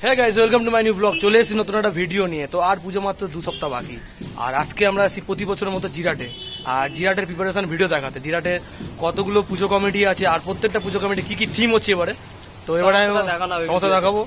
হ্যাঁ guys, welcome to my new blog. চলে এসেছি নতুন একটা ভিডিও নিয়ে। তো আর পুজো মাত্র 2 সপ্তাহ বাকি, আর আজকে আমরা আসি প্রতি বছরের মতো জিরাটে। আর জিরাটের প্রিপারেশন ভিডিও দেখাতে, জিরাটে কতগুলো পুজো কমিটি আছে আর প্রত্যেকটা পুজো কমিটি কি কি থিম হচ্ছে এবারে। তো এবারে সমস্যা দেখাবো।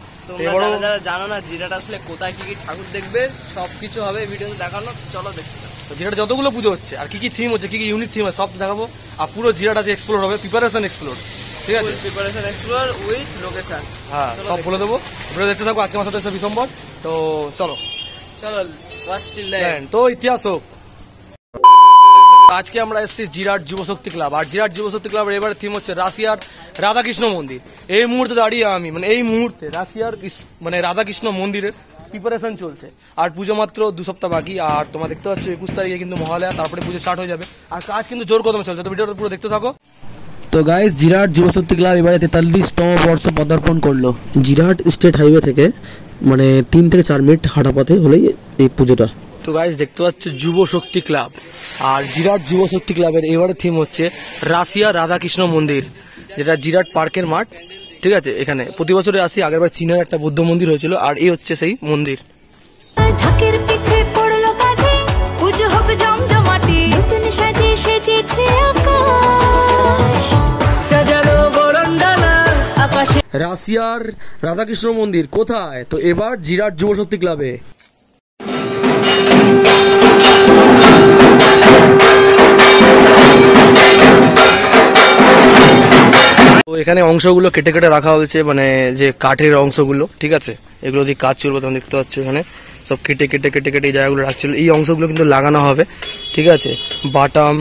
যারা জানো না জিরাট আসলে কোথায় কি কি ঠাকুর দেখবে সবকিছু হবে ভিডিওতে দেখানো, চলো দেখতে। জিরাটে যতগুলো পুজো হচ্ছে আর কি কি থিম হচ্ছে, কি কি ইউনিক থিম আছে সব দেখাবো। আর পুরো জিরাট আছে এক্সপ্লোর হবে, প্রিপারেশন এক্সপ্লোর, ঠিক আছে? প্রিপারেশন এক্সপ্লোর উইথ লোকেশন, হ্যাঁ সব বলে দেবো। ভিডিও দেখতে থাকো। আজকে আমার সাথে এসে ডিসেম্বর। তো চলো ওয়াচ টিল দ্য এন্ড। তো ইতিহাস হোক। আজকে আমরা এসেছি জিরাট যুবশক্তি ক্লাব। আর জিরাট যুবশক্তি ক্লাবের এবারে থিম হচ্ছে রাশিয়ার রাধাকৃষ্ণ মন্দির। এই মুহূর্তে দাঁড়িয়ে আমি এই মুহূর্তে রাশিয়ার রাধাকৃষ্ণ মন্দিরের প্রিপারেশন চলছে। আর পুজো মাত্র 2 সপ্তাহ বাকি। আর তোমরা দেখতে পাচ্ছ 21 তারিখে কিন্তু মহালয়া, তারপরে পুজো স্টার্ট হয়ে যাবে। আর কাজ কিন্তু জোর কদমে চলছে। তো ভিডিওটা পুরো দেখতে থাকো। তো গাইস, জিরাট যুবশক্তি ক্লাব এবারে 43তম বর্ষ পদার্পণ করলো। জিরাট স্টেট হাইওয়ে থেকে 3 থেকে 4 মিনিট হাঁটা পথে হলেই এই পুজোটা। তো গাইস দেখতে পাচ্ছ যুবশক্তি ক্লাব। আর জিরাট যুবশক্তি ক্লাবের এবারে থিম হচ্ছে রাশিয়া রাধাকৃষ্ণ মন্দির, যেটা জিরাট পার্কের মাঠ, ঠিক আছে? এখানে প্রতি বছরে আসি। আগেরবার চীনের একটা বুদ্ধ মন্দির হয়েছিল, আর এই হচ্ছে সেই মন্দির। ঢাকের পিঠে পড়লো কাঁধে, পুজো হোক জমজমাটি, নতুন সাজে সেজেছে আকাশ, সাজানো বরণডালা আকাশে। রাশিয়ার রাধাকৃষ্ণ মন্দির কোথায়? তো এবার জিরাট যুবশক্তি ক্লাবে। তো এখানে অংশগুলো কেটে কেটে রাখা হয়েছে, যে কাঠের অংশগুলো, ঠিক আছে? এগুলো দিয়ে কাজ চলবে। তোমরা দেখতে পাচ্ছ এখানে সব কেটে কেটে কেটে কেটে এই জায়গাগুলো রাখছিল। এই অংশগুলো কিন্তু লাগানো হবে, ঠিক আছে? বাটাম,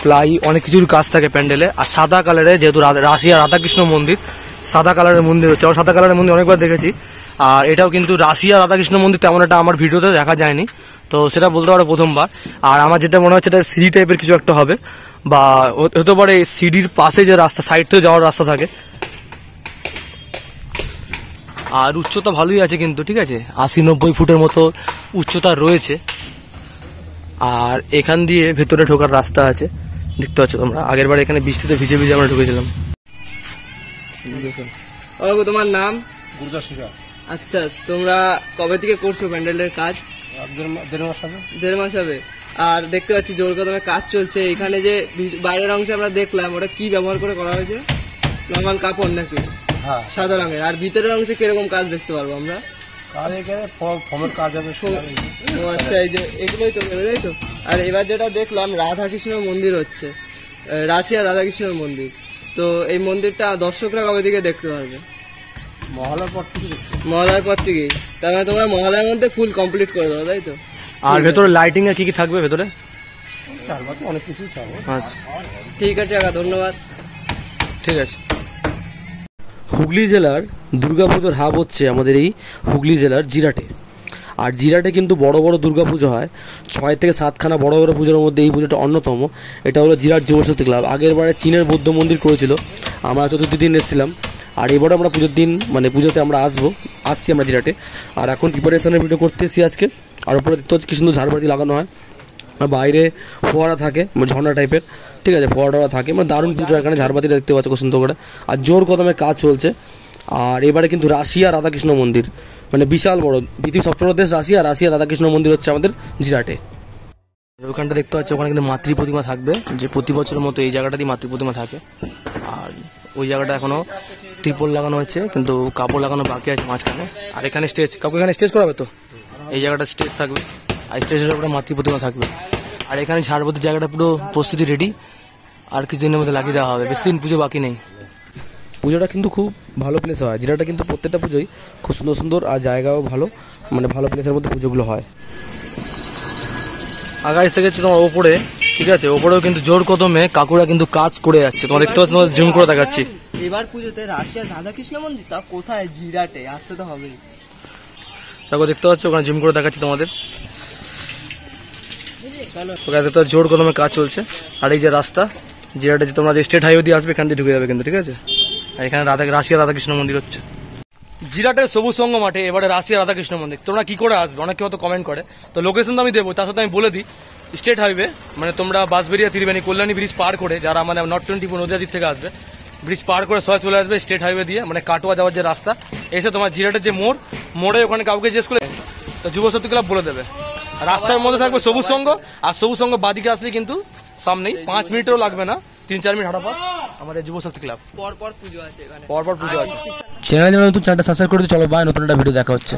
প্লাই, অনেক কিছুর কাজ থাকে প্যান্ডেলে। আর সাদা কালারে, যেহেতু রাশিয়া রাধাকৃষ্ণ মন্দির, সাদা কালারের মন্দির হচ্ছে। আর সাদা কালারের মন্দির অনেকবার দেখেছি। আর এটাও কিন্তু রাশিয়া রাধাকৃষ্ণ মন্দির তেমন একটা আমার ভিডিওতে দেখা যায়নি, তো সেটা বলতে পারো প্রথমবার। আর আমার যেটা মনে হচ্ছে এটা সিডি টাইপের কিছু একটা হবে, বা হতে পারে সিডির পাশে যে রাস্তা, সাইড থেকে যাওয়ার রাস্তা থাকে। আর উচ্চতা ভালোই আছে কিন্তু, ঠিক আছে? 80-90 ফুটের মতো উচ্চতা রয়েছে। আর এখান দিয়ে ভেতরে ঢোকার রাস্তা আছে, দেখতে পাচ্ছ তোমরা। আগের বার এখানে বৃষ্টিতে ভিজে ভিজে আমরা ঢুকেছিলাম। তোমার নাম? আচ্ছা, তোমরা কবে থেকে করছো প্যান্ডেলের কাজ? 1.5 মাস হবে। আর দেখতে পাচ্ছি জোর কদমে কাজ চলছে। এখানে যে বাইরের অংশে আমরা দেখলাম, ওটা কি ব্যবহার করে করা হয়েছে? নর্মাল কাপড় নাকি? হ্যাঁ, সাদা রঙের। আর ভিতরের অংশে কিরকম কাজ দেখতে পারবো আমরা? ও আচ্ছা, এই যে এগুলোই তো, তাই তো? আর এবার যেটা দেখলাম রাধাকৃষ্ণ মন্দির হচ্ছে, রাশিয়া রাধাকৃষ্ণ মন্দির। তো এই মন্দিরটা দর্শকরা কবে থেকে দেখতে পারবে? মহালয়ার পর থেকেই। তার মানে তোমরা মহালয়ার মধ্যে ফুল কমপ্লিট করে দেবো, তাই তো? আর ভেতরে লাইটিং এর কি কি থাকবে ভেতরে? অনেক কিছু থাকবে। আচ্ছা ঠিক আছে, ধন্যবাদ। ঠিক আছে। হুগলি জেলার দুর্গাপুজোর হাব হচ্ছে আমাদের এই হুগলি জেলার জিরাটে। আর জিরাটে কিন্তু বড় বড় দুর্গাপুজো হয়, 6 থেকে 7খানা বড় বড় পুজোর মধ্যে এই পুজোটা অন্যতম। এটা হলো জিরাট যুবশক্তি ক্লাব। আগের বারে চীনের বৌদ্ধ মন্দির করেছিল, আমরা চতুর্থ দিন এসেছিলাম। আর এবারে আমরা পুজোর দিন পুজোতে আমরা আসছি আমরা জিরাটে। আর এখন প্রিপারেশনের ভিডিও করতে এসেছি আজকে। আর উপরে দেখতে হচ্ছে কি সুন্দর ঝাড়বাতি লাগানো হয়, আর বাইরে ফোয়ারা থাকে, ঝর্ণা টাইপের, ঠিক আছে? ফোয়ারা থাকে, দারুণ পুজো। এখানে ঝাড়বাতিটা দেখতে পাচ্ছ খুব সুন্দর করে। আর জোর কদমে কাজ চলছে। আর এবারে কিন্তু রাশিয়া রাধাকৃষ্ণ মন্দির, বিশাল বড়, পৃথিবীর সবচেয়ে বড় দেশ রাশিয়া, রাশিয়া রাধাকৃষ্ণ মন্দির হচ্ছে আমাদের জিরাটে। ওখানটা দেখতে পাচ্ছ, ওখানে কিন্তু মাতৃ প্রতিমা থাকবে, যে প্রতি বছরের মতো এই জায়গাটাতেই মাতৃ প্রতিমা থাকে। আর ওই জায়গাটা এখনো ত্রিপল লাগানো হচ্ছে, কিন্তু কাপড় লাগানো বাকি আছে মাঝখানে। আর এখানে স্টেজ, কাউকে এখানে স্টেজ করাবে, তো এই জায়গাটা স্টেজ থাকবে। আর স্টেজের উপরে মাতৃ প্রতিমা থাকবে। আর এখানে ঝাড়বাতির জায়গাটা পুরো প্রস্তুতি রেডি। আর কিছুদিনের মধ্যে লাগিয়ে দেওয়া হবে, বেশি দিন পুজো বাকি নেই। পুজোটা কিন্তু খুব ভালো প্লেস হয় জিরাটা, কিন্তু প্রত্যেকটা পুজোই খুব সুন্দর সুন্দর, আর জায়গাও ভালো, ভালো প্লেসের মধ্যে পুজোগুলো হয়। আগাজ থেকে তোমার ওপরে, ঠিক আছে? ওপরেও কিন্তু জোর কদমে কাকুরা কিন্তু কাজ করে যাচ্ছে। তোমরা দেখতে পাচ্ছ, তোমাদের জুম করে দেখাচ্ছি। এবার পুজোতে রাশিয়ার রাধাকৃষ্ণ মন্দির, তা কোথায়? জিরাটে। আসতে তো হবেই। দেখো, দেখতে পাচ্ছ ওখানে জুম করে দেখাচ্ছি তোমাদের। ওখানে দেখতে জোর কদমে কাজ চলছে। আর এই যে রাস্তা, জিরাটে যে তোমরা যে স্টেট হাইওয়ে দিয়ে আসবে, এখান দিয়ে ঢুকে যাবে কিন্তু, ঠিক আছে? আর এখানে রাশিয়া রাধাকৃষ্ণ মন্দির হচ্ছে জিরাটের সবুজ সঙ্গ মাঠে। এবারে রাশিয়া রাধাকৃষ্ণ মন্দির। তোমরা কি করে আসবে? অনেকে হয়তো কমেন্ট করে, তো লোকেশন তো আমি দেবো, তার সাথে আমি বলে দিই। স্টেট হাইওয়ে, তোমরা বাঁশবেড়িয়া, ত্রিবেণী, কল্যাণী ব্রিজ পার করে যারা নর্থ 24 নদিয়া দিক থেকে আসবে, ব্রিজ পার করে সোজা চলে আসবে স্টেট হাইওয়ে দিয়ে, মানে কাটোয়া যাওয়ার যে রাস্তা, এসে তোমার জিরাটের যে মোড়ে ওখানে কাউকে জিজ্ঞেস করে যুব শক্তি ক্লাব বলে দেবে। রাস্তার মধ্যে থাকবে সবুজ সংঘ, আর সবুজ সংঘ বাদিকে আসলে কিন্তু সামনেই 5 মিনিটও লাগবে না, 3-4 মিনিট হাঁটা পর আমাদের যুব শক্তি ক্লাব। পরপর পুজো আছে এখানে, পরপর পুজো আছে। চ্যানেল নতুন, চ্যানেলটা সাবস্ক্রাইব করে দিও। চলো বাই, নতুন একটা ভিডিও দেখা হচ্ছে।